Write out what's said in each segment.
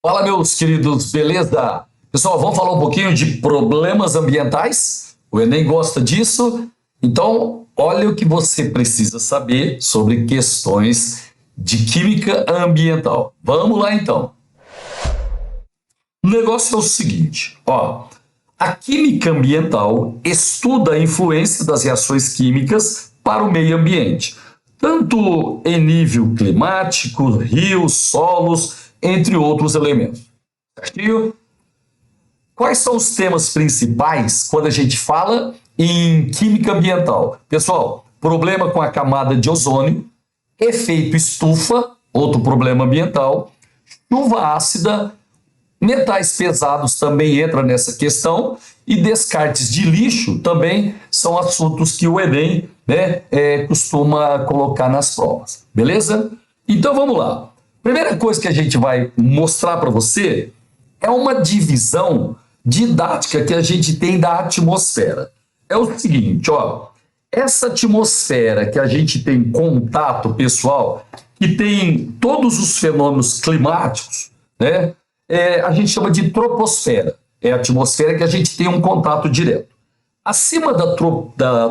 Fala, meus queridos, beleza? Pessoal, vamos falar um pouquinho de problemas ambientais? O Enem gosta disso? Então, olha o que você precisa saber sobre questões de química ambiental. Vamos lá, então. O negócio é o seguinte, ó. A química ambiental estuda a influência das reações químicas para o meio ambiente, tanto em nível climático, rios, solos, entre outros elementos. Certinho? Quais são os temas principais quando a gente fala em química ambiental? Pessoal, problema com a camada de ozônio, efeito estufa, outro problema ambiental, chuva ácida, metais pesados também entram nessa questão e descartes de lixo também são assuntos que o Enem costuma colocar nas provas, beleza? Então vamos lá. Primeira coisa que a gente vai mostrar para você é uma divisão didática que a gente tem da atmosfera. É o seguinte, ó, essa atmosfera que a gente tem contato, pessoal, que tem todos os fenômenos climáticos, né? A gente chama de troposfera. É a atmosfera que a gente tem um contato direto. Acima da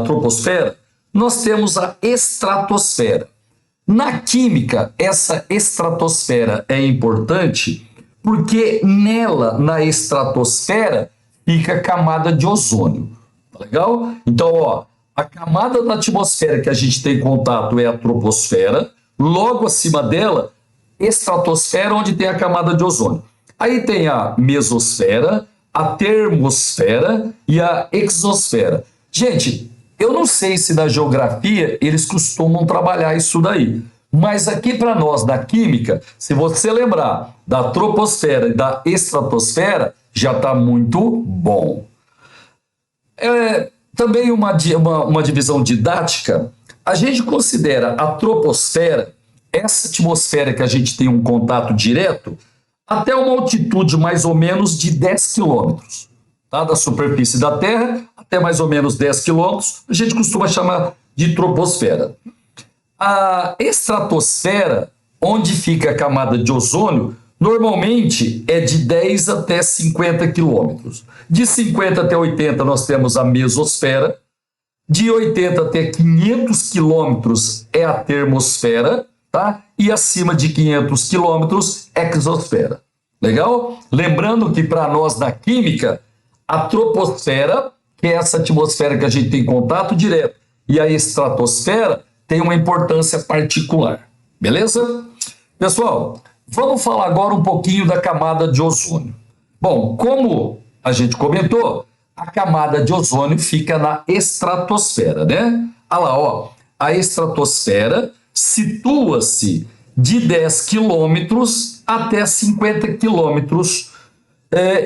troposfera, nós temos a estratosfera. Na química, essa estratosfera é importante porque nela, na estratosfera, fica a camada de ozônio. Tá legal? Então, ó, a camada da atmosfera que a gente tem contato é a troposfera. Logo acima dela, estratosfera, onde tem a camada de ozônio. Aí tem a mesosfera, a termosfera e a exosfera. Gente, eu não sei se na geografia eles costumam trabalhar isso daí, mas aqui para nós da química, se você lembrar da troposfera e da estratosfera, já está muito bom. Também uma divisão didática, a gente considera a troposfera, essa atmosfera que a gente tem um contato direto, até uma altitude mais ou menos de 10 quilômetros, tá? Da superfície da Terra até mais ou menos 10 quilômetros, a gente costuma chamar de troposfera. A estratosfera, onde fica a camada de ozônio, normalmente é de 10 até 50 quilômetros. De 50 até 80 nós temos a mesosfera, de 80 até 500 quilômetros é a termosfera, tá? E acima de 500 quilômetros, exosfera. Legal? Lembrando que para nós da química, a troposfera, que é essa atmosfera que a gente tem contato direto, e a estratosfera tem uma importância particular. Beleza? Pessoal, vamos falar agora um pouquinho da camada de ozônio. Bom, como a gente comentou, a camada de ozônio fica na estratosfera, né? Olha lá, ó, a estratosfera situa-se de 10 quilômetros até 50 quilômetros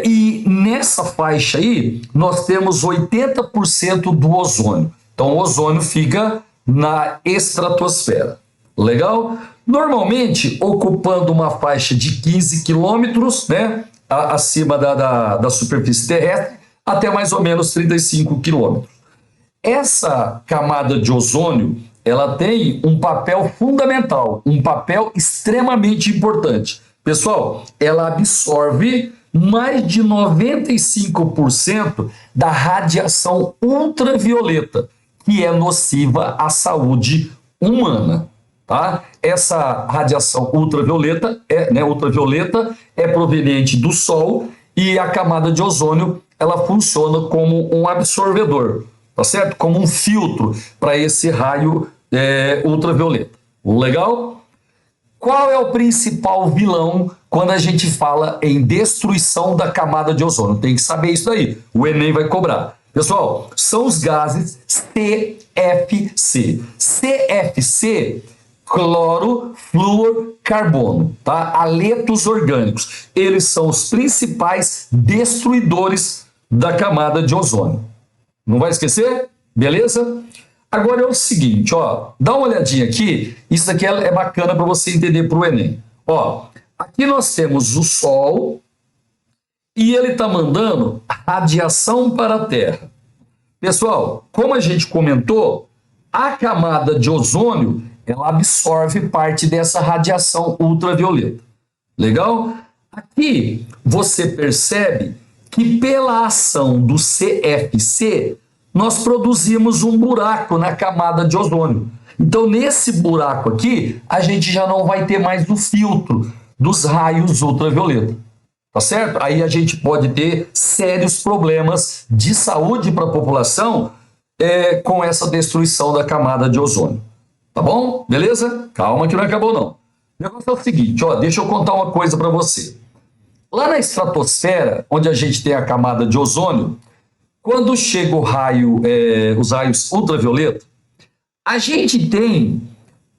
e nessa faixa aí nós temos 80% do ozônio. Então o ozônio fica na estratosfera. Legal? Normalmente ocupando uma faixa de 15 quilômetros, né, acima da superfície terrestre, até mais ou menos 35 quilômetros. Essa camada de ozônio ela tem um papel fundamental, um papel extremamente importante. Pessoal, ela absorve mais de 95% da radiação ultravioleta, que é nociva à saúde humana. Tá? Essa radiação ultravioleta é proveniente do Sol e a camada de ozônio ela funciona como um absorvedor. Tá certo? Como um filtro para esse raio ultravioleta. Legal? Qual é o principal vilão quando a gente fala em destruição da camada de ozônio? Tem que saber isso daí. O Enem vai cobrar. Pessoal, são os gases CFC. CFC, cloro, flúor, carbono, tá? Haletos orgânicos. Eles são os principais destruidores da camada de ozônio. Não vai esquecer? Beleza? Agora é o seguinte, ó, dá uma olhadinha aqui, isso aqui é bacana para você entender para o Enem. Ó, aqui nós temos o Sol e ele está mandando radiação para a Terra. Pessoal, como a gente comentou, a camada de ozônio, ela absorve parte dessa radiação ultravioleta. Legal? Aqui você percebe que pela ação do CFC, nós produzimos um buraco na camada de ozônio. Então, nesse buraco aqui, a gente já não vai ter mais o filtro dos raios ultravioleta. Tá certo? Aí a gente pode ter sérios problemas de saúde para a população com essa destruição da camada de ozônio. Tá bom? Beleza? Calma que não acabou não. O negócio é o seguinte, ó, deixa eu contar uma coisa para você. Lá na estratosfera, onde a gente tem a camada de ozônio, quando chega o raio, os raios ultravioleta, a gente tem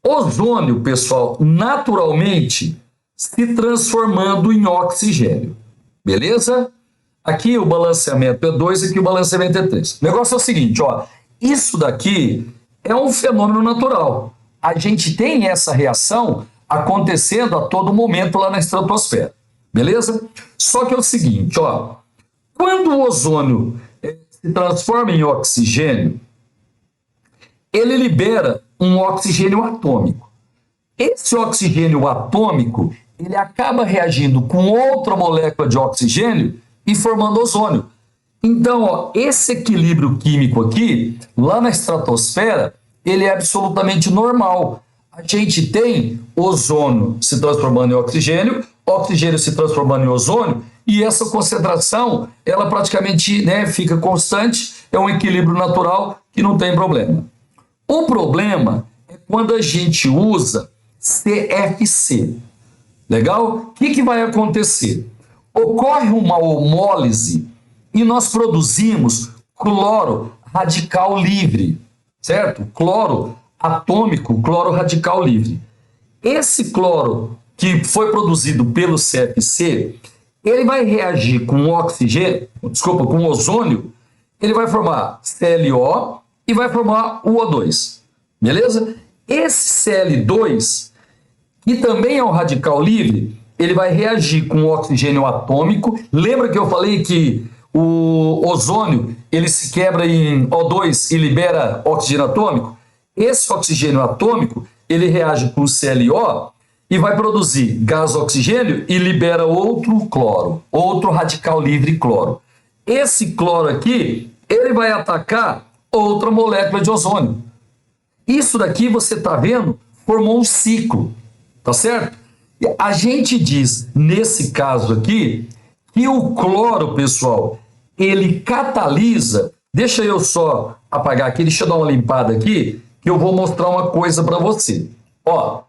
ozônio, pessoal, naturalmente se transformando em oxigênio. Beleza? Aqui o balanceamento é 2, aqui o balanceamento é 3. O negócio é o seguinte, ó, isso daqui é um fenômeno natural. A gente tem essa reação acontecendo a todo momento lá na estratosfera. Beleza? Só que é o seguinte, ó, quando o ozônio se transforma em oxigênio, ele libera um oxigênio atômico. Esse oxigênio atômico, ele acaba reagindo com outra molécula de oxigênio e formando ozônio. Então, ó, esse equilíbrio químico aqui, lá na estratosfera, ele é absolutamente normal. A gente tem ozônio se transformando em oxigênio, oxigênio se transformando em ozônio, e essa concentração, ela praticamente, né, fica constante, é um equilíbrio natural que não tem problema. O problema é quando a gente usa CFC. Legal? O que vai acontecer? Ocorre uma homólise e nós produzimos cloro radical livre, certo? Cloro atômico, cloro radical livre. Esse cloro que foi produzido pelo CFC, ele vai reagir com oxigênio, desculpa, com ozônio, ele vai formar ClO e vai formar o O2. Beleza? Esse Cl2, que também é um radical livre, ele vai reagir com oxigênio atômico. Lembra que eu falei que o ozônio ele se quebra em O2 e libera oxigênio atômico? Esse oxigênio atômico ele reage com ClO e vai produzir gás oxigênio e libera outro cloro, outro radical livre cloro. Esse cloro aqui, ele vai atacar outra molécula de ozônio. Isso daqui você está vendo, formou um ciclo, tá certo? A gente diz, nesse caso aqui, que o cloro, pessoal, ele catalisa. Deixa eu só apagar aqui, deixa eu dar uma limpada aqui, que eu vou mostrar uma coisa para você. Ó,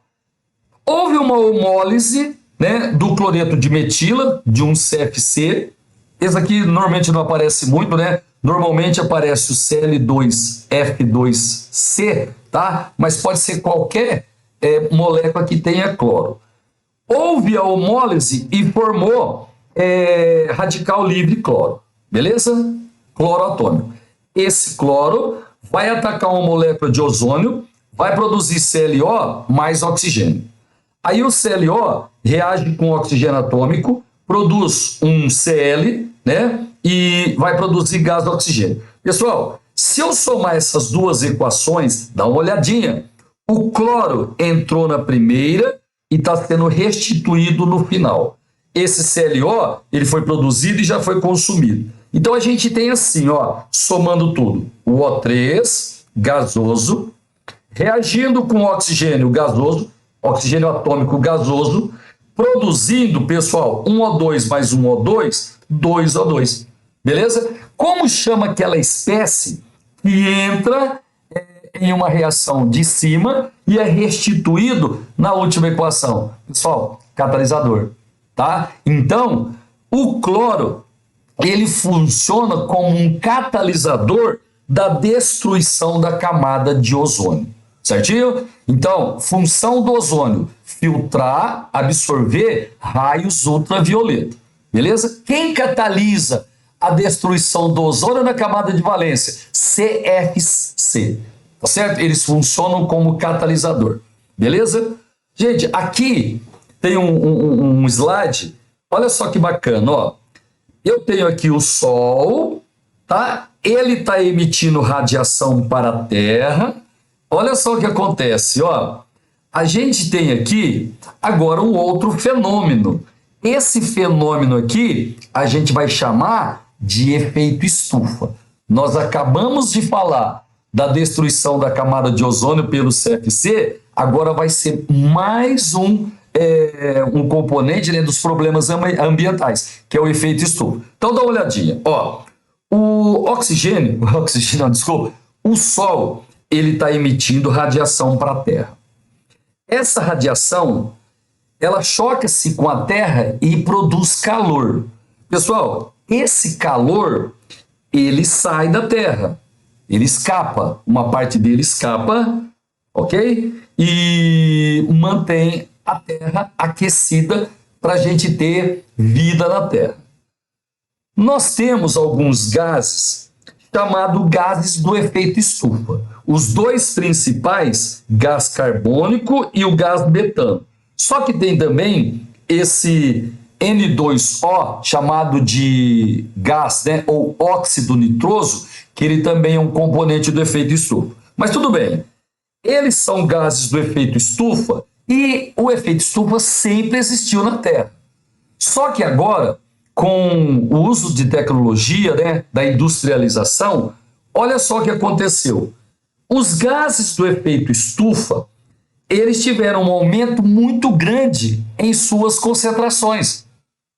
houve uma homólise, né, do cloreto de metila, de um CFC. Esse aqui normalmente não aparece muito, né? Normalmente aparece o Cl2F2C, tá? Mas pode ser qualquer molécula que tenha cloro. Houve a homólise e formou radical livre cloro, beleza? Cloro atômico. Esse cloro vai atacar uma molécula de ozônio, vai produzir ClO mais oxigênio. Aí o ClO reage com oxigênio atômico, produz um Cl, né? E vai produzir gás de oxigênio. Pessoal, se eu somar essas duas equações, dá uma olhadinha. O cloro entrou na primeira e está sendo restituído no final. Esse ClO, ele foi produzido e já foi consumido. Então a gente tem assim, ó, somando tudo, o O3 gasoso, reagindo com oxigênio gasoso, oxigênio atômico gasoso, produzindo, pessoal, um O2 mais um O2, 2O2. Beleza? Como chama aquela espécie que entra em uma reação de cima e é restituído na última equação? Pessoal, catalisador, tá? Então, o cloro, ele funciona como um catalisador da destruição da camada de ozônio, certinho? Então, função do ozônio, filtrar, absorver raios ultravioleta, beleza? Quem catalisa a destruição do ozônio na camada de valência? CFC, tá certo? Eles funcionam como catalisador, beleza? Gente, aqui tem um slide, olha só que bacana, ó. Eu tenho aqui o Sol, tá? Ele está emitindo radiação para a Terra. Olha só o que acontece, ó. A gente tem aqui agora um outro fenômeno. Esse fenômeno aqui a gente vai chamar de efeito estufa. Nós acabamos de falar da destruição da camada de ozônio pelo CFC, agora vai ser mais um componente, né, dos problemas ambientais, que é o efeito estufa. Então dá uma olhadinha. Ó, o Sol, ele está emitindo radiação para a Terra. Essa radiação, ela choca-se com a Terra e produz calor. Pessoal, esse calor, ele sai da Terra, ele escapa, uma parte dele escapa, ok? E mantém a Terra aquecida para a gente ter vida na Terra. Nós temos alguns gases chamados gases do efeito estufa. Os dois principais, gás carbônico e o gás metano. Só que tem também esse N2O, chamado de gás, né, ou óxido nitroso, que ele também é um componente do efeito estufa. Mas tudo bem, eles são gases do efeito estufa e o efeito estufa sempre existiu na Terra. Só que agora, com o uso de tecnologia, né, da industrialização, olha só o que aconteceu. Os gases do efeito estufa, eles tiveram um aumento muito grande em suas concentrações,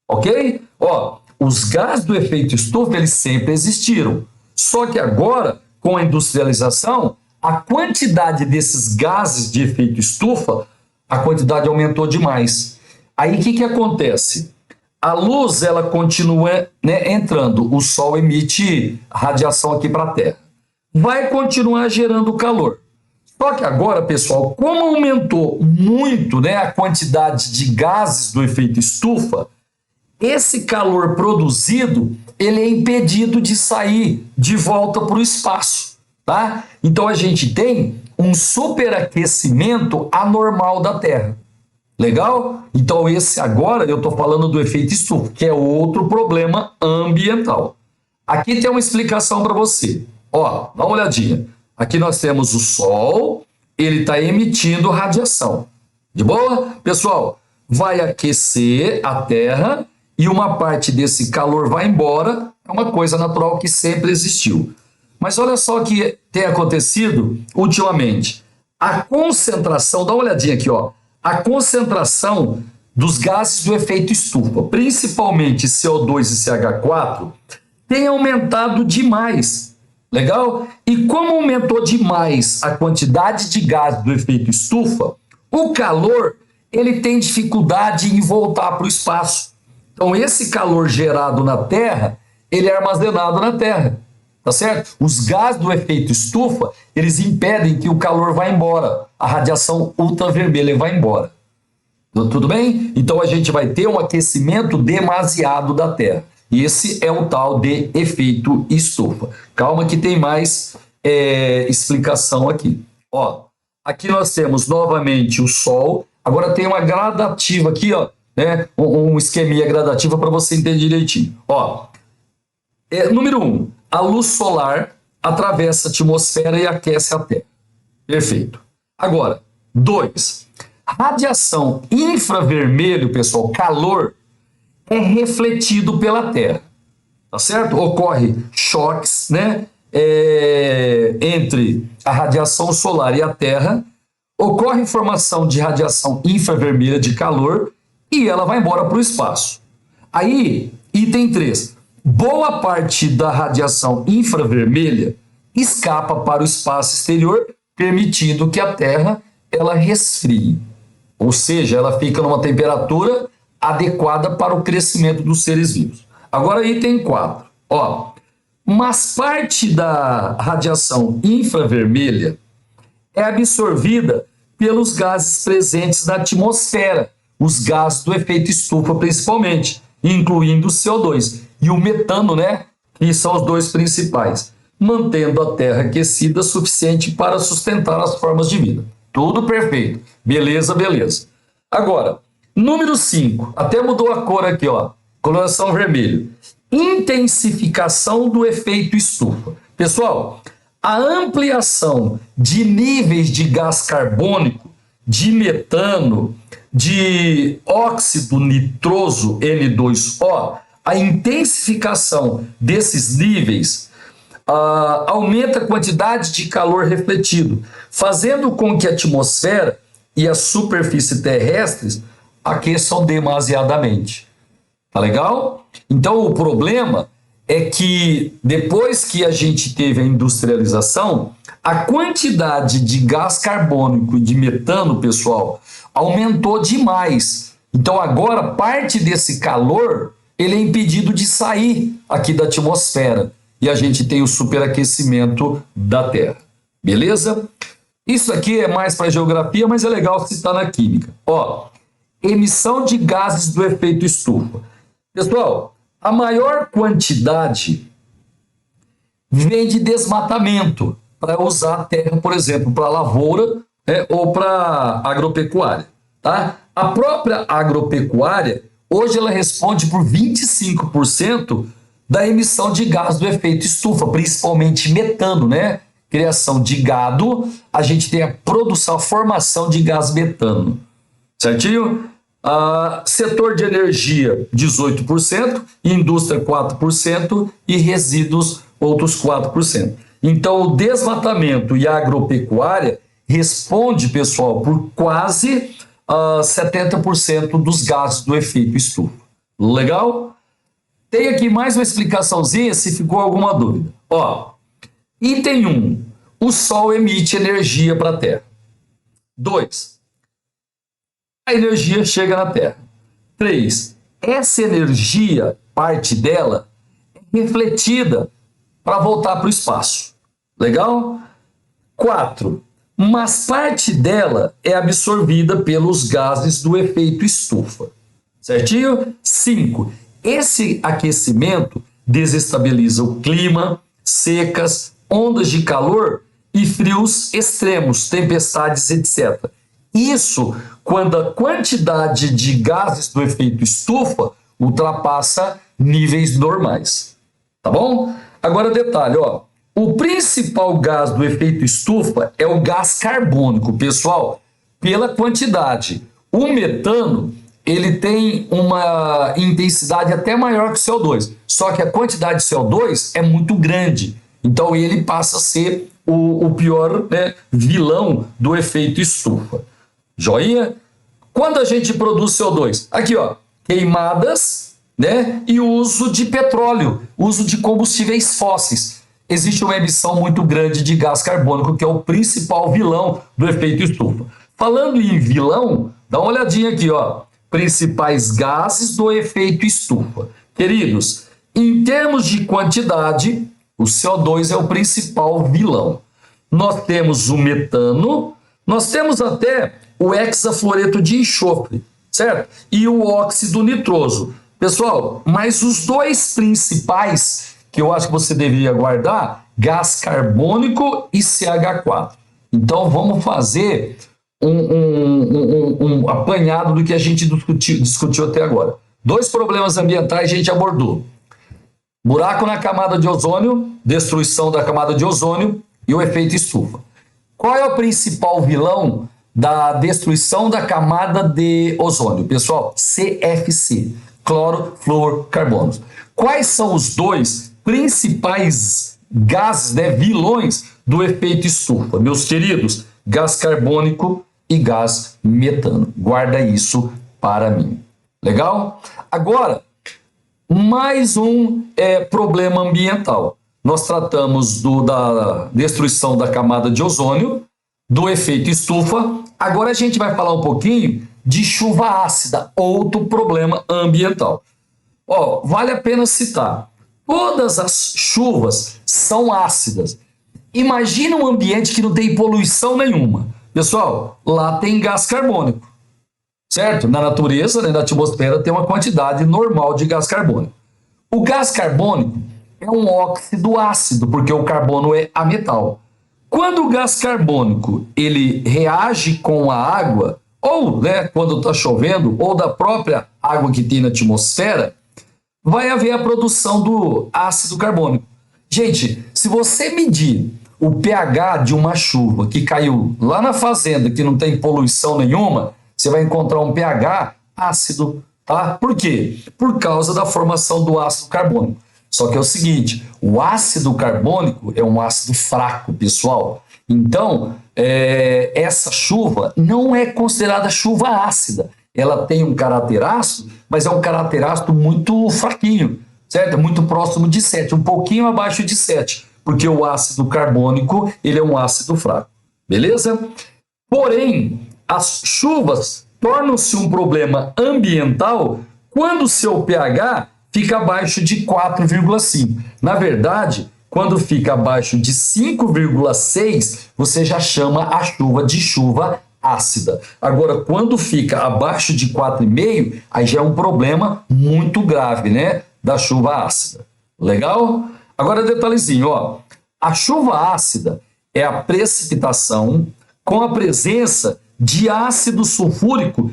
ok? Ó, os gases do efeito estufa, eles sempre existiram. Só que agora, com a industrialização, a quantidade desses gases de efeito estufa, a quantidade aumentou demais. Aí o que acontece? A luz, ela continua, né, entrando, o Sol emite radiação aqui para a Terra. Vai continuar gerando calor. Só que agora, pessoal, como aumentou muito, né, a quantidade de gases do efeito estufa, esse calor produzido, ele é impedido de sair de volta para o espaço, tá? Então a gente tem um superaquecimento anormal da Terra. Legal? Então esse agora eu estou falando do efeito estufa, que é outro problema ambiental. Aqui tem uma explicação para você. Ó, dá uma olhadinha. Aqui nós temos o Sol, ele está emitindo radiação. De boa? Pessoal, vai aquecer a Terra e uma parte desse calor vai embora. É uma coisa natural que sempre existiu. Mas olha só o que tem acontecido ultimamente. A concentração, dá uma olhadinha aqui, ó. A concentração dos gases do efeito estufa, principalmente CO2 e CH4, tem aumentado demais. Legal? E como aumentou demais a quantidade de gás do efeito estufa, o calor, ele tem dificuldade em voltar para o espaço. Então, esse calor gerado na Terra, ele é armazenado na Terra. Tá certo? Os gases do efeito estufa, eles impedem que o calor vá embora. A radiação ultravermelha vai embora. Tudo bem? Então a gente vai ter um aquecimento demasiado da Terra. E esse é o tal de efeito estufa. Calma que tem mais explicação aqui. Ó, aqui nós temos novamente o Sol. Agora tem uma gradativa aqui, ó, né? Um esqueminha gradativa para você entender direitinho. Ó, número 1. A luz solar atravessa a atmosfera e aquece a Terra. Perfeito. Agora, 2. Radiação infravermelho, pessoal, calor, é refletido pela Terra. Tá certo? Ocorre choques, né, entre a radiação solar e a Terra. Ocorre formação de radiação infravermelha de calor e ela vai embora para o espaço. Aí, item 3. Boa parte da radiação infravermelha escapa para o espaço exterior, permitindo que a Terra ela resfrie. Ou seja, ela fica numa temperatura adequada para o crescimento dos seres vivos. Agora, item 4. Ó, mas parte da radiação infravermelha é absorvida pelos gases presentes na atmosfera, os gases do efeito estufa principalmente, incluindo o CO2 e o metano, né, que são os dois principais, mantendo a Terra aquecida suficiente para sustentar as formas de vida. Tudo perfeito. Beleza, beleza. Agora, número 5, até mudou a cor aqui, ó, coloração vermelho. Intensificação do efeito estufa. Pessoal, a ampliação de níveis de gás carbônico de metano, de óxido nitroso N2O, a intensificação desses níveis aumenta a quantidade de calor refletido, fazendo com que a atmosfera e a superfície terrestres aqueçam demasiadamente. Tá legal? Então, o problema é que depois que a gente teve a industrialização, a quantidade de gás carbônico e de metano, pessoal, aumentou demais. Então, agora, parte desse calor, ele é impedido de sair aqui da atmosfera. E a gente tem o superaquecimento da Terra. Beleza? Isso aqui é mais para geografia, mas é legal citar na química. Ó, emissão de gases do efeito estufa. Pessoal, a maior quantidade vem de desmatamento, para usar a terra, por exemplo, para lavoura, ou para agropecuária. Tá? A própria agropecuária, hoje ela responde por 25% da emissão de gás do efeito estufa, principalmente metano, né? Criação de gado, a gente tem a produção, a formação de gás metano, certinho? Setor de energia, 18%, indústria, 4% e resíduos, outros 4%. Então, o desmatamento e a agropecuária responde, pessoal, por quase 70% dos gases do efeito estufa. Legal? Tem aqui mais uma explicaçãozinha, se ficou alguma dúvida. Ó, item 1, o Sol emite energia para a Terra. 2, a energia chega na Terra. 3, essa energia, parte dela, é refletida para voltar para o espaço. Legal? 4, mas parte dela é absorvida pelos gases do efeito estufa. Certinho? 5, esse aquecimento desestabiliza o clima, secas, ondas de calor e frios extremos, tempestades, etc. Isso quando a quantidade de gases do efeito estufa ultrapassa níveis normais. Tá bom? Agora detalhe, ó. O principal gás do efeito estufa é o gás carbônico, pessoal, pela quantidade. O metano, ele tem uma intensidade até maior que o CO2, só que a quantidade de CO2 é muito grande. Então ele passa a ser o pior, né, vilão do efeito estufa. Joinha? Quando a gente produz CO2? Aqui, ó, queimadas, né, e o uso de petróleo, uso de combustíveis fósseis. Existe uma emissão muito grande de gás carbônico, que é o principal vilão do efeito estufa. Falando em vilão, dá uma olhadinha aqui, ó. Principais gases do efeito estufa. Queridos, em termos de quantidade, o CO2 é o principal vilão. Nós temos o metano, nós temos até o hexafluoreto de enxofre, certo? E o óxido nitroso. Pessoal, mas os dois principais que eu acho que você deveria guardar, gás carbônico e CH4. Então, vamos fazer um apanhado do que a gente discutiu até agora. 2 problemas ambientais a gente abordou. Buraco na camada de ozônio, destruição da camada de ozônio e o efeito estufa. Qual é o principal vilão da destruição da camada de ozônio? Pessoal, CFC, clorofluorcarbonos. Quais são os dois principais gases, né, vilões do efeito estufa? Meus queridos, gás carbônico e gás metano. Guarda isso para mim. Legal? Agora, mais um problema ambiental. Nós tratamos da destruição da camada de ozônio, do efeito estufa. Agora a gente vai falar um pouquinho de chuva ácida, outro problema ambiental. Ó, vale a pena citar. Todas as chuvas são ácidas. Imagina um ambiente que não tem poluição nenhuma. Pessoal, lá tem gás carbônico, certo? Na natureza, né, na atmosfera, tem uma quantidade normal de gás carbônico. O gás carbônico é um óxido ácido, porque o carbono é ametal. Quando o gás carbônico ele reage com a água, ou, né, quando está chovendo, ou da própria água que tem na atmosfera, vai haver a produção do ácido carbônico. Gente, se você medir o pH de uma chuva que caiu lá na fazenda, que não tem poluição nenhuma, você vai encontrar um pH ácido, tá? Por quê? Por causa da formação do ácido carbônico. Só que é o seguinte, o ácido carbônico é um ácido fraco, pessoal. Então, essa chuva não é considerada chuva ácida. Ela tem um caráter ácido, mas é um caráter ácido muito fraquinho, certo? Muito próximo de 7, um pouquinho abaixo de 7, porque o ácido carbônico ele é um ácido fraco, beleza? Porém, as chuvas tornam-se um problema ambiental quando o seu pH fica abaixo de 4,5. Na verdade, quando fica abaixo de 5,6, você já chama a chuva de chuva ácida. Agora, quando fica abaixo de 4,5, aí já é um problema muito grave, né? Da chuva ácida. Legal? Agora, detalhezinho, ó. A chuva ácida é a precipitação com a presença de ácido sulfúrico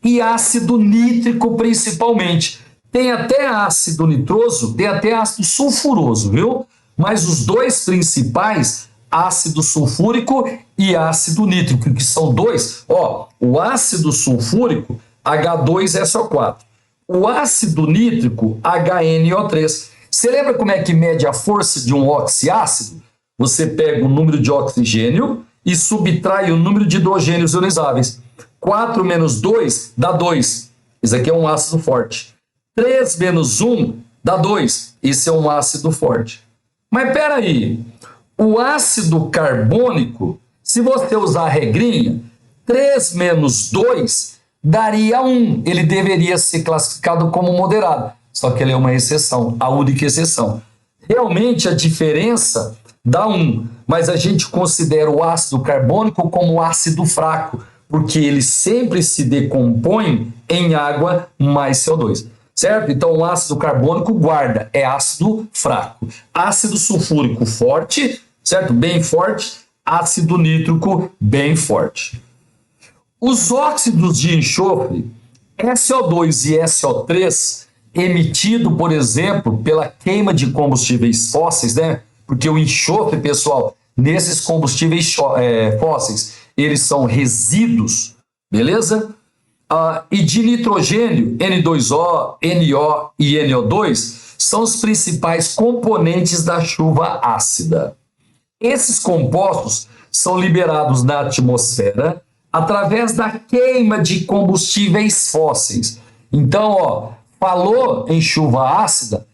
e ácido nítrico, principalmente. Tem até ácido nitroso, tem até ácido sulfuroso, viu? Mas os dois principais, ácido sulfúrico e ácido nítrico, que são dois, ó, o ácido sulfúrico, H2SO4, o ácido nítrico, HNO3. Você lembra como é que mede a força de um oxiácido? Você pega o número de oxigênio e subtrai o número de hidrogênios ionizáveis. 4 menos 2 dá 2. Isso aqui é um ácido forte. 3 menos 1 dá 2. Esse é um ácido forte. Mas peraí, o ácido carbônico, se você usar a regrinha, 3 menos 2 daria 1. Ele deveria ser classificado como moderado. Só que ele é uma exceção, a única exceção. Realmente a diferença dá 1, mas a gente considera o ácido carbônico como ácido fraco, porque ele sempre se decompõe em água mais CO2. Certo? Então, o ácido carbônico guarda, é ácido fraco. Ácido sulfúrico forte, certo? Bem forte. Ácido nítrico bem forte. Os óxidos de enxofre, SO2 e SO3, emitido, por exemplo, pela queima de combustíveis fósseis, né? Porque o enxofre, pessoal, nesses combustíveis fósseis, eles são resíduos, beleza? E de nitrogênio, N2O, NO e NO2, são os principais componentes da chuva ácida. Esses compostos são liberados na atmosfera através da queima de combustíveis fósseis. Então, ó, falou em chuva ácida,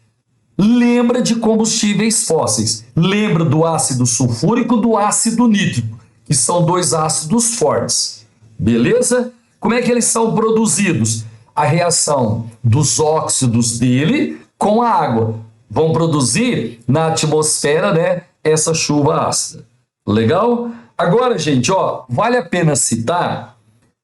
lembra de combustíveis fósseis. Lembra do ácido sulfúrico e do ácido nítrico, que são dois ácidos fortes. Beleza? Como é que eles são produzidos? A reação dos óxidos dele com a água. Vão produzir na atmosfera, né, essa chuva ácida. Legal? Agora, gente, ó, vale a pena citar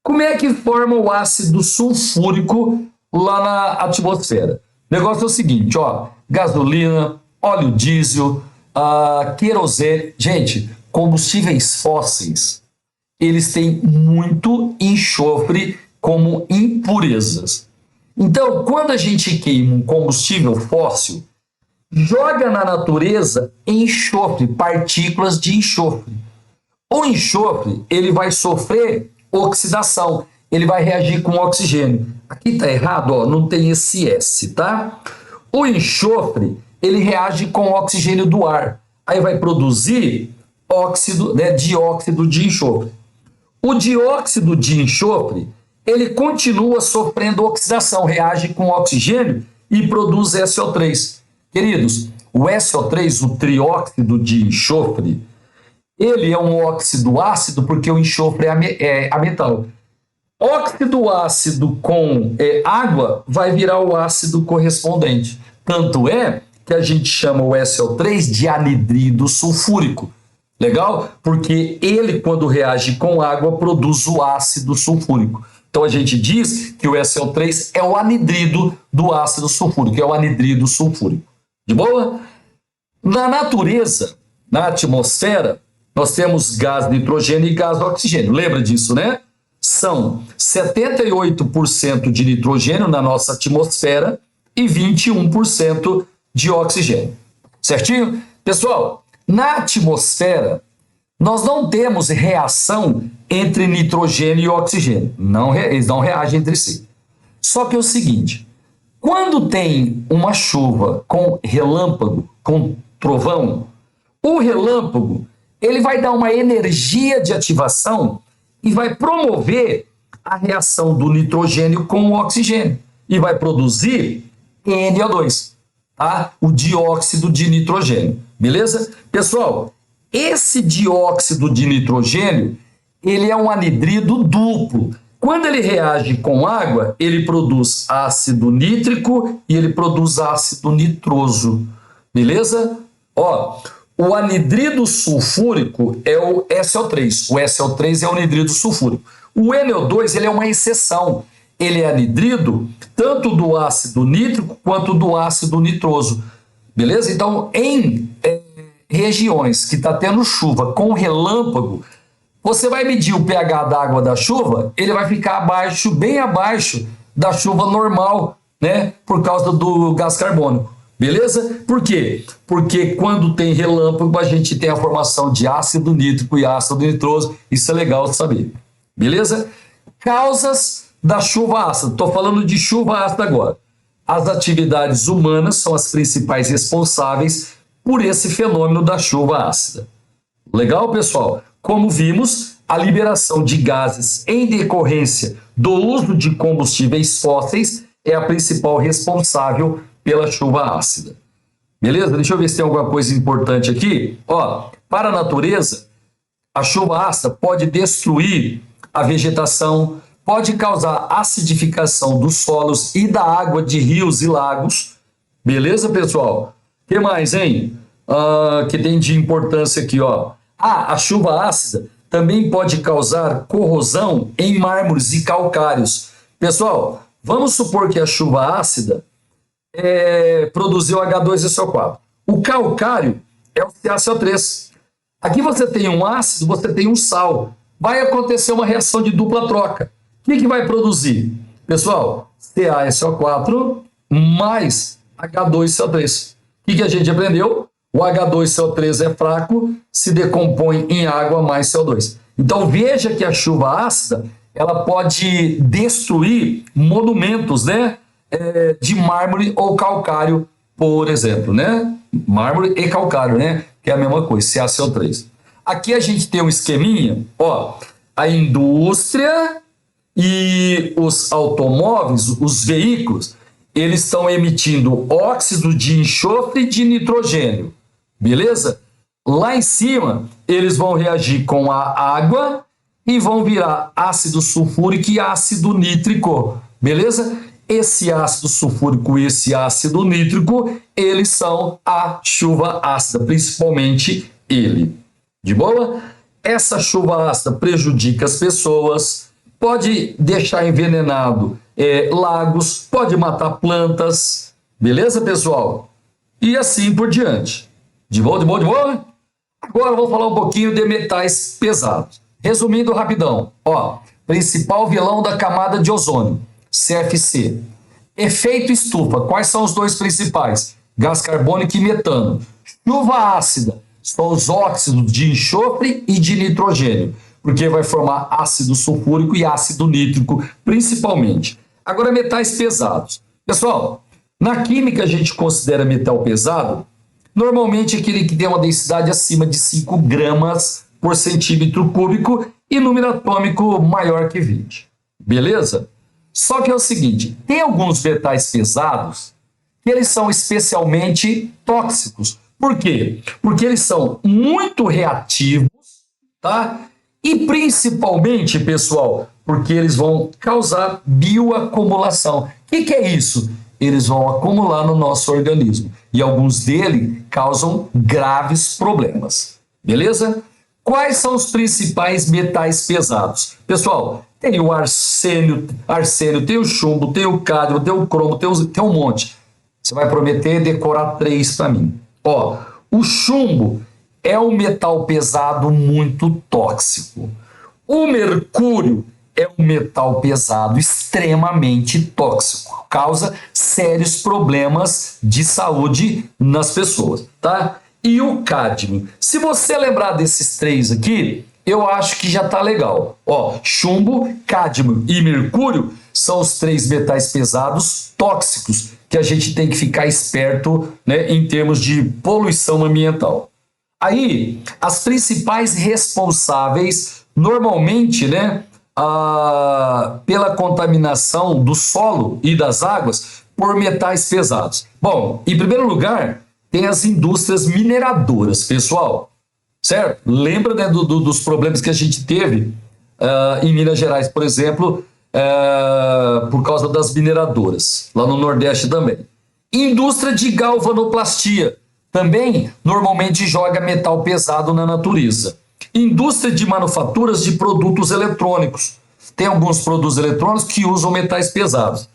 como é que forma o ácido sulfúrico lá na atmosfera. O negócio é o seguinte, ó, gasolina, óleo diesel, querosene. Gente, combustíveis fósseis, eles têm muito enxofre como impurezas. Então, quando a gente queima um combustível fóssil, joga na natureza enxofre, partículas de enxofre. O enxofre, ele vai sofrer oxidação, ele vai reagir com oxigênio. Aqui está errado, ó, não tem esse S, tá? O enxofre, ele reage com o oxigênio do ar. Aí vai produzir óxido, né, dióxido de enxofre. O dióxido de enxofre, ele continua sofrendo oxidação, reage com oxigênio e produz SO3. Queridos, o SO3, o trióxido de enxofre, ele é um óxido ácido porque o enxofre é a metal. Óxido ácido com água vai virar o ácido correspondente. Tanto é que a gente chama o SO3 de anidrido sulfúrico. Legal? Porque ele, quando reage com água, produz o ácido sulfúrico. Então a gente diz que o SO3 é o anidrido do ácido sulfúrico, é o anidrido sulfúrico. De boa? Na natureza, na atmosfera, nós temos gás nitrogênio e gás oxigênio. Lembra disso, né? São 78% de nitrogênio na nossa atmosfera e 21% de oxigênio. Certinho? Pessoal, Na atmosfera, nós não temos reação entre nitrogênio e oxigênio. Não, eles não reagem entre si. Só que é o seguinte, quando tem uma chuva com relâmpago, com trovão, o relâmpago ele vai dar uma energia de ativação e vai promover a reação do nitrogênio com o oxigênio e vai produzir NO2, tá? O dióxido de nitrogênio, beleza? Pessoal, esse dióxido de nitrogênio, ele é um anidrido duplo. Quando ele reage com água, ele produz ácido nítrico e ele produz ácido nitroso, beleza? Ó, o anidrido sulfúrico é o SO3. O SO3 é o anidrido sulfúrico. O NO2 ele é uma exceção. Ele é anidrido tanto do ácido nítrico quanto do ácido nitroso. Beleza? Então, em regiões que está tendo chuva com relâmpago, você vai medir o pH da água da chuva, ele vai ficar abaixo, bem abaixo da chuva normal, né? Por causa do gás carbônico. Beleza? Por quê? Porque quando tem relâmpago, a gente tem a formação de ácido nítrico e ácido nitroso. Isso é legal de saber. Beleza? Causas da chuva ácida. Estou falando de chuva ácida agora. As atividades humanas são as principais responsáveis por esse fenômeno da chuva ácida. Legal, pessoal? Como vimos, a liberação de gases em decorrência do uso de combustíveis fósseis é a principal responsável pela chuva ácida. Beleza? Deixa eu ver se tem alguma coisa importante aqui. Ó, para a natureza, a chuva ácida pode destruir a vegetação, pode causar acidificação dos solos e da água de rios e lagos. Beleza, pessoal? O que mais, hein? Que tem de importância aqui, ó. A chuva ácida também pode causar corrosão em mármores e calcários. Pessoal, vamos supor que a chuva ácida produziu H2SO4. O calcário é o CaCO3. Aqui você tem um ácido, você tem um sal. Vai acontecer uma reação de dupla troca. O que vai produzir? Pessoal, CaSO4 mais H2CO3. O que a gente aprendeu? O H2CO3 é fraco, se decompõe em água mais CO2. Então veja que a chuva ácida ela pode destruir monumentos, né? De mármore ou calcário, por exemplo, né? Mármore e calcário, né? Que é a mesma coisa, CaCO3. Aqui a gente tem um esqueminha, ó, a indústria e os automóveis, os veículos, eles estão emitindo óxido de enxofre e de nitrogênio, beleza? Lá em cima, eles vão reagir com a água e vão virar ácido sulfúrico e ácido nítrico, beleza? Esse ácido sulfúrico e esse ácido nítrico, eles são a chuva ácida, principalmente ele. De boa? Essa chuva ácida prejudica as pessoas, pode deixar envenenado lagos, pode matar plantas, beleza, pessoal? E assim por diante. De boa, de boa, de boa? Agora eu vou falar um pouquinho de metais pesados. Resumindo rapidão, ó, principal vilão da camada de ozônio, CFC. Efeito estufa, quais são os dois principais? Gás carbônico e metano. Chuva ácida, são os óxidos de enxofre e de nitrogênio, porque vai formar ácido sulfúrico e ácido nítrico, principalmente. Agora, metais pesados. Pessoal, na química a gente considera metal pesado, normalmente aquele que tem uma densidade acima de 5 gramas por centímetro cúbico e número atômico maior que 20. Beleza? Só que é o seguinte, tem alguns metais pesados que eles são especialmente tóxicos. Por quê? Porque eles são muito reativos, tá? E principalmente, pessoal, porque eles vão causar bioacumulação. O que é isso? Eles vão acumular no nosso organismo. E alguns deles causam graves problemas. Beleza? Quais são os principais metais pesados? Pessoal, tem o arsênio, tem o chumbo, tem o cádmio, tem o cromo, tem um monte. Você vai prometer decorar 3 para mim. Ó, o chumbo é um metal pesado muito tóxico. O mercúrio é um metal pesado extremamente tóxico. Causa sérios problemas de saúde nas pessoas, tá? e o cádmio. Se você lembrar desses três aqui, eu acho que já está legal. Ó, chumbo, cádmio e mercúrio são os três metais pesados tóxicos que a gente tem que ficar esperto, né, em termos de poluição ambiental. Aí, as principais responsáveis, normalmente, né, pela contaminação do solo e das águas por metais pesados. Bom, em primeiro lugar, tem as indústrias mineradoras, pessoal, certo? Lembra, né, dos problemas que a gente teve em Minas Gerais, por exemplo, por causa das mineradoras, lá no Nordeste também. Indústria de galvanoplastia, também normalmente joga metal pesado na natureza. Indústria de manufaturas de produtos eletrônicos. Tem alguns produtos eletrônicos que usam metais pesados.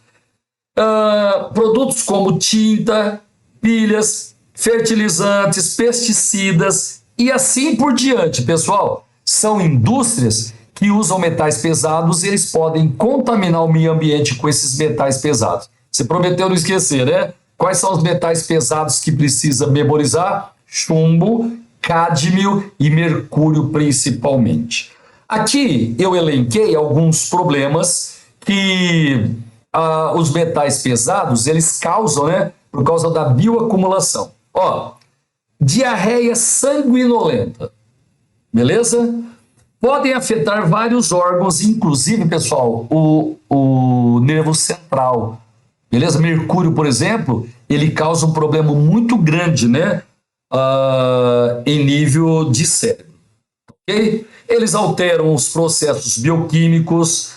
Produtos como tinta, pilhas, fertilizantes, pesticidas e assim por diante, pessoal. São indústrias que usam metais pesados e eles podem contaminar o meio ambiente com esses metais pesados. Você prometeu não esquecer, né? Quais são os metais pesados que precisa memorizar? Chumbo, cádmio e mercúrio principalmente. Aqui eu elenquei alguns problemas que os metais pesados eles causam, né, por causa da bioacumulação. Ó, diarreia sanguinolenta, beleza? Podem afetar vários órgãos, inclusive, pessoal, o nervo central. Beleza? Mercúrio, por exemplo, ele causa um problema muito grande, né? Em nível de cérebro. Ok? Eles alteram os processos bioquímicos,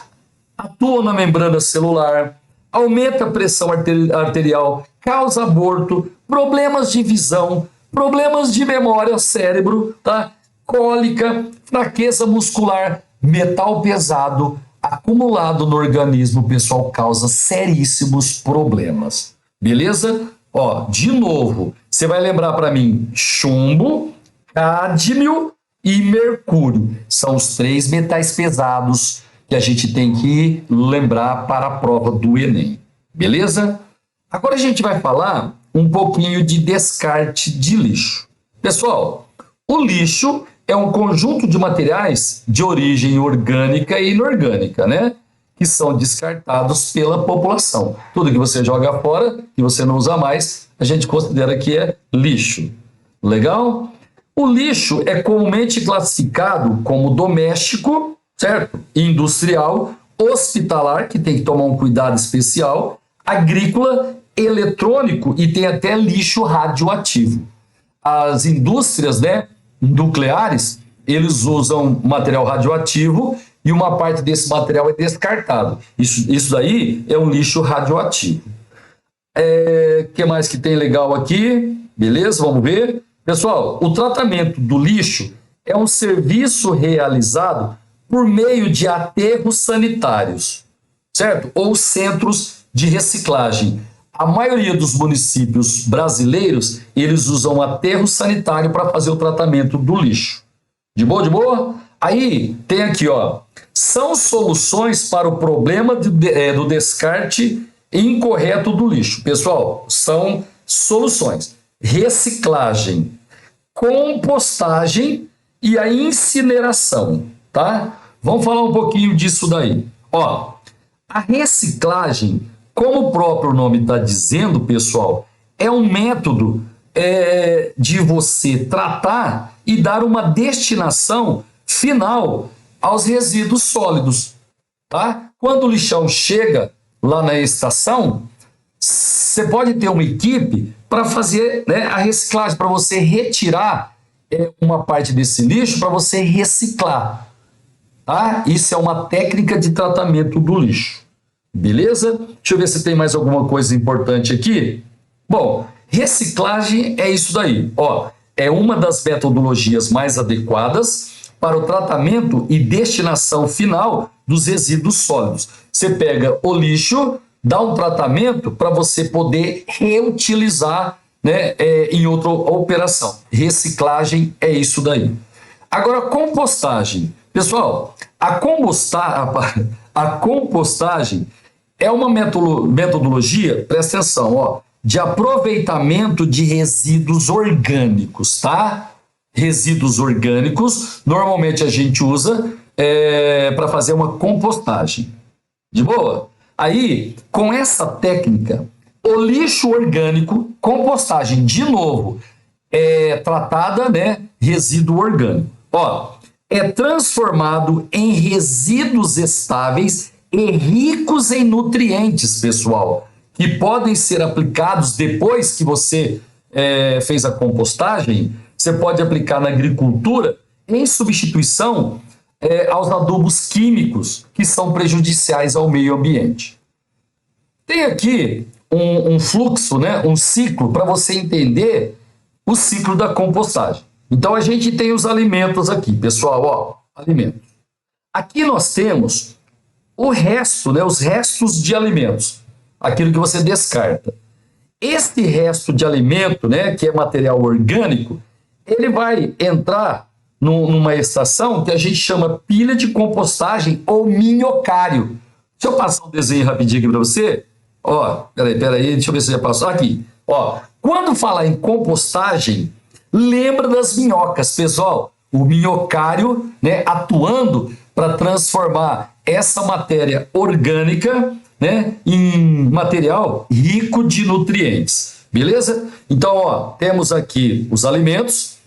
atuam na membrana celular, aumenta a pressão arterial, causa aborto, problemas de visão, problemas de memória, cérebro, tá? Cólica, fraqueza muscular, metal pesado acumulado no organismo, pessoal, causa seríssimos problemas. Beleza? Ó, de novo, você vai lembrar para mim chumbo, cádmio e mercúrio. São os três metais pesados que a gente tem que lembrar para a prova do Enem. Beleza? Agora a gente vai falar um pouquinho de descarte de lixo. Pessoal, o lixo é um conjunto de materiais de origem orgânica e inorgânica, né? Que são descartados pela população. Tudo que você joga fora, que você não usa mais, a gente considera que é lixo. Legal? O lixo é comumente classificado como doméstico, certo? Industrial, hospitalar, que tem que tomar um cuidado especial, agrícola, eletrônico e tem até lixo radioativo. As indústrias, né, nucleares, eles usam material radioativo e uma parte desse material é descartado. Isso daí é um lixo radioativo. Que mais que tem legal aqui? Beleza, vamos ver. Pessoal, o tratamento do lixo é um serviço realizado por meio de aterros sanitários, certo? Ou centros de reciclagem. A maioria dos municípios brasileiros, eles usam aterro sanitário para fazer o tratamento do lixo. De boa, de boa? Aí tem aqui, ó, são soluções para o problema do descarte incorreto do lixo. Pessoal, são soluções. Reciclagem, compostagem e a incineração, tá? Vamos falar um pouquinho disso daí. Ó, a reciclagem, como o próprio nome está dizendo, pessoal, é um método de você tratar e dar uma destinação final aos resíduos sólidos, tá? Quando o lixão chega lá na estação, você pode ter uma equipe para fazer, né, a reciclagem, para você retirar uma parte desse lixo para você reciclar, tá? Isso é uma técnica de tratamento do lixo. Beleza? Deixa eu ver se tem mais alguma coisa importante aqui. Bom, reciclagem é isso daí. Ó, é uma das metodologias mais adequadas para o tratamento e destinação final dos resíduos sólidos. Você pega o lixo, dá um tratamento para você poder reutilizar, né, em outra operação. Reciclagem é isso daí. Agora, compostagem. Pessoal, a compostagem é uma metodologia, presta atenção, ó, de aproveitamento de resíduos orgânicos, tá? Resíduos orgânicos, normalmente a gente usa para fazer uma compostagem. De boa? Aí, com essa técnica, o lixo orgânico, compostagem, de novo, é tratada, né, resíduo orgânico. Ó, é transformado em resíduos estáveis e ricos em nutrientes, pessoal, que podem ser aplicados depois que você fez a compostagem. Você pode aplicar na agricultura em substituição aos adubos químicos que são prejudiciais ao meio ambiente. Tem aqui um fluxo, né, um ciclo, para você entender o ciclo da compostagem. Então a gente tem os alimentos aqui, pessoal, ó, alimentos. Aqui nós temos o resto, né, os restos de alimentos, aquilo que você descarta. Este resto de alimento, né, que é material orgânico, ele vai entrar numa estação que a gente chama pilha de compostagem ou minhocário. Deixa eu passar um desenho rapidinho aqui para você. Ó, peraí, deixa eu ver se já passou. Aqui, ó. Quando falar em compostagem, lembra das minhocas, pessoal. O minhocário, né, atuando para transformar essa matéria orgânica, né, em material rico de nutrientes. Beleza? Então, ó, temos aqui os alimentos,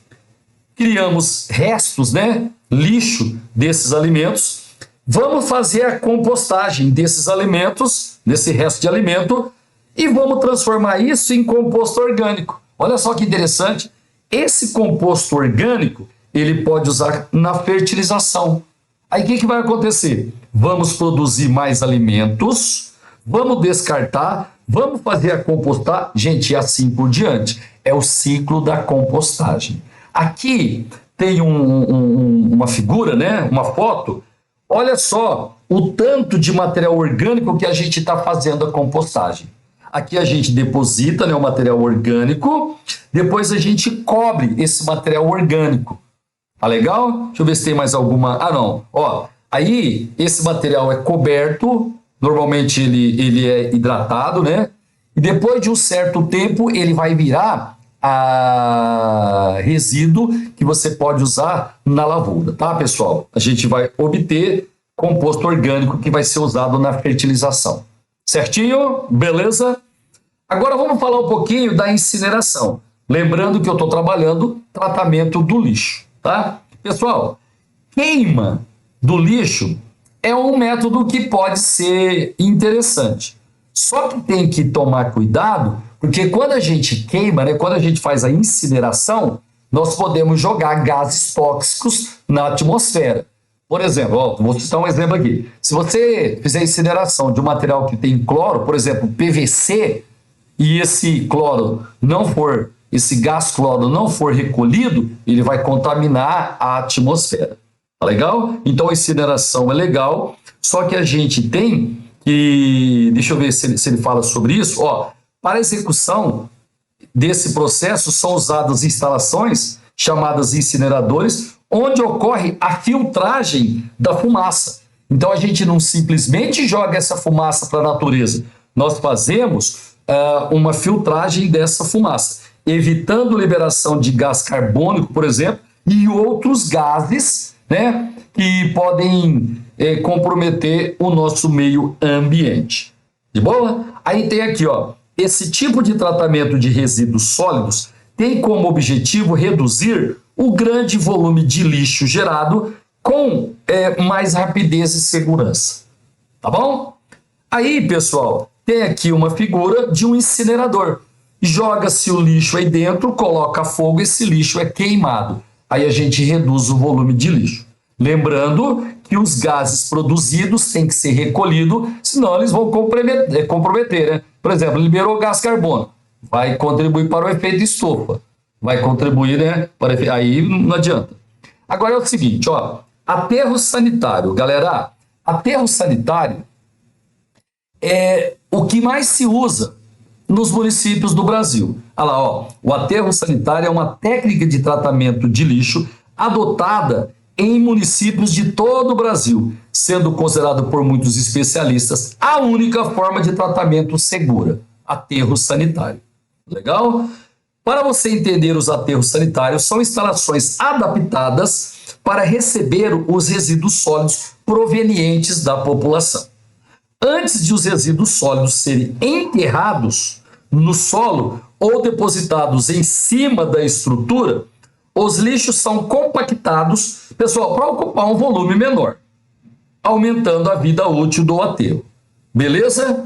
criamos restos, né, lixo desses alimentos. Vamos fazer a compostagem desses alimentos, desse resto de alimento, e vamos transformar isso em composto orgânico. Olha só que interessante. Esse composto orgânico, ele pode usar na fertilização. Aí o que vai acontecer? Vamos produzir mais alimentos, vamos descartar, vamos fazer a compostagem, gente, e assim por diante. É o ciclo da compostagem. Aqui tem uma figura, né? Uma foto. Olha só o tanto de material orgânico que a gente está fazendo a compostagem. Aqui a gente deposita, né, o material orgânico, depois a gente cobre esse material orgânico. Tá legal? Deixa eu ver se tem mais alguma. Ah, não. Ó, aí esse material é coberto, normalmente ele é hidratado, né? E depois de um certo tempo ele vai virar resíduo que você pode usar na lavoura, tá, pessoal? A gente vai obter composto orgânico que vai ser usado na fertilização. Certinho? Beleza? Agora vamos falar um pouquinho da incineração. Lembrando que eu estou trabalhando tratamento do lixo, tá? Pessoal, queima do lixo é um método que pode ser interessante. Só que tem que tomar cuidado, porque quando a gente queima, né, quando a gente faz a incineração, nós podemos jogar gases tóxicos na atmosfera. Por exemplo, ó, vou citar um exemplo aqui. Se você fizer incineração de um material que tem cloro, por exemplo, PVC, e esse cloro não for, esse gás cloro não for recolhido, ele vai contaminar a atmosfera. Tá legal? Então a incineração é legal, só que a gente tem que, deixa eu ver se ele fala sobre isso, ó, para a execução desse processo são usadas instalações chamadas incineradores, onde ocorre a filtragem da fumaça. Então a gente não simplesmente joga essa fumaça para a natureza, nós fazemos uma filtragem dessa fumaça, evitando liberação de gás carbônico, por exemplo, e outros gases, né, que podem comprometer o nosso meio ambiente. De boa? Aí tem aqui, ó, esse tipo de tratamento de resíduos sólidos tem como objetivo reduzir o grande volume de lixo gerado com mais rapidez e segurança. Tá bom? Aí, pessoal, tem aqui uma figura de um incinerador. Joga-se o lixo aí dentro, coloca fogo, esse lixo é queimado. Aí a gente reduz o volume de lixo. Lembrando que os gases produzidos têm que ser recolhidos, senão eles vão comprometer, né? Por exemplo, liberou gás carbono, vai contribuir para o efeito estufa, vai contribuir, né, para aí não adianta. Agora é o seguinte, ó, aterro sanitário, galera, aterro sanitário é o que mais se usa nos municípios do Brasil. Olha lá, ó, o aterro sanitário é uma técnica de tratamento de lixo adotada em municípios de todo o Brasil, sendo considerado por muitos especialistas a única forma de tratamento segura, aterro sanitário. Legal? Para você entender, os aterros sanitários são instalações adaptadas para receber os resíduos sólidos provenientes da população. Antes de os resíduos sólidos serem enterrados no solo ou depositados em cima da estrutura, os lixos são compactados, pessoal, para ocupar um volume menor, aumentando a vida útil do aterro. Beleza?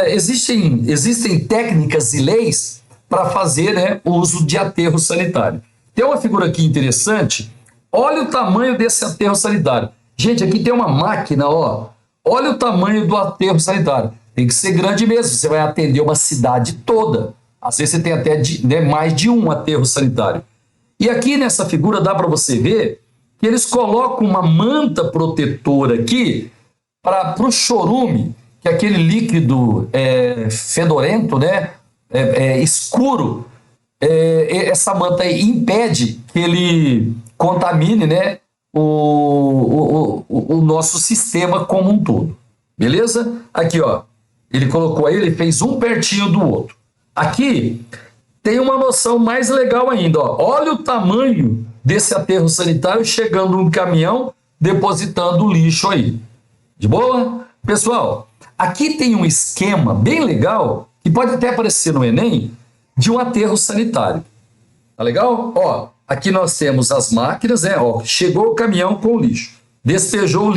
Existem técnicas e leis para fazer, né, o uso de aterro sanitário. Tem uma figura aqui interessante. Olha o tamanho desse aterro sanitário. Gente, aqui tem uma máquina, ó. Olha o tamanho do aterro sanitário. Tem que ser grande mesmo. Você vai atender uma cidade toda. Às vezes você tem até mais de um aterro sanitário. E aqui nessa figura dá para você ver que eles colocam uma manta protetora aqui para o chorume, que é aquele líquido fedorento, né? Escuro. Essa manta aí impede que ele contamine, né, o nosso sistema como um todo. Beleza? Aqui, ó. Ele colocou aí, ele fez um pertinho do outro. Aqui tem uma noção mais legal ainda, ó. Olha o tamanho desse aterro sanitário chegando um caminhão depositando o lixo aí. De boa? Pessoal, aqui tem um esquema bem legal que pode até aparecer no Enem de um aterro sanitário. Tá legal? Ó, aqui nós temos as máquinas, né? Ó, chegou o caminhão com o lixo, despejou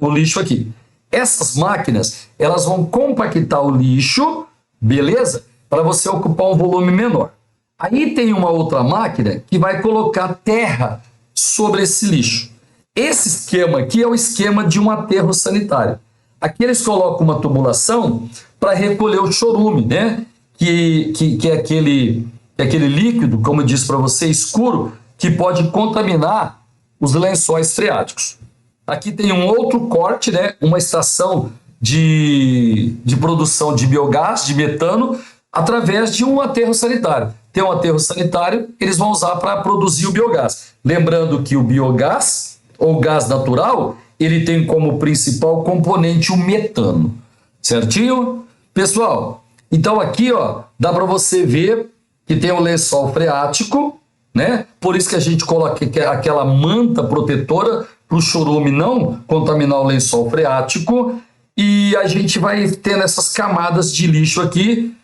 o lixo aqui. Essas máquinas, elas vão compactar o lixo, beleza? Para você ocupar um volume menor. Aí tem uma outra máquina que vai colocar terra sobre esse lixo. Esse esquema aqui é o esquema de um aterro sanitário. Aqui eles colocam uma tubulação para recolher o chorume, né? Que é aquele líquido, como eu disse para você, escuro, que pode contaminar os lençóis freáticos. Aqui tem um outro corte, né? Uma estação de produção de biogás, de metano, através de um aterro sanitário. Tem um aterro sanitário, eles vão usar para produzir o biogás. Lembrando que o biogás, ou gás natural, ele tem como principal componente o metano. Certinho? Pessoal, então aqui, ó, dá para você ver que tem o lençol freático, né? Por isso que a gente coloca aquela manta protetora para o chorume não contaminar o lençol freático. E a gente vai tendo essas camadas de lixo aqui.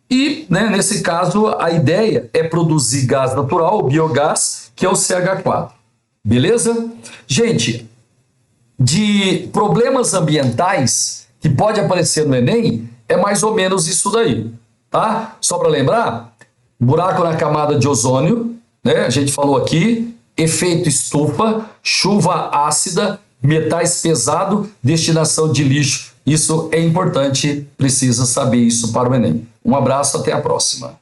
E, né, nesse caso, a ideia é produzir gás natural, o biogás, que é o CH4. Beleza? Gente, de problemas ambientais que pode aparecer no Enem, é mais ou menos isso daí, tá? Só para lembrar, buraco na camada de ozônio, né? A gente falou aqui, efeito estufa, chuva ácida, metais pesados, destinação de lixo. Isso é importante, precisa saber isso para o Enem. Um abraço, até a próxima.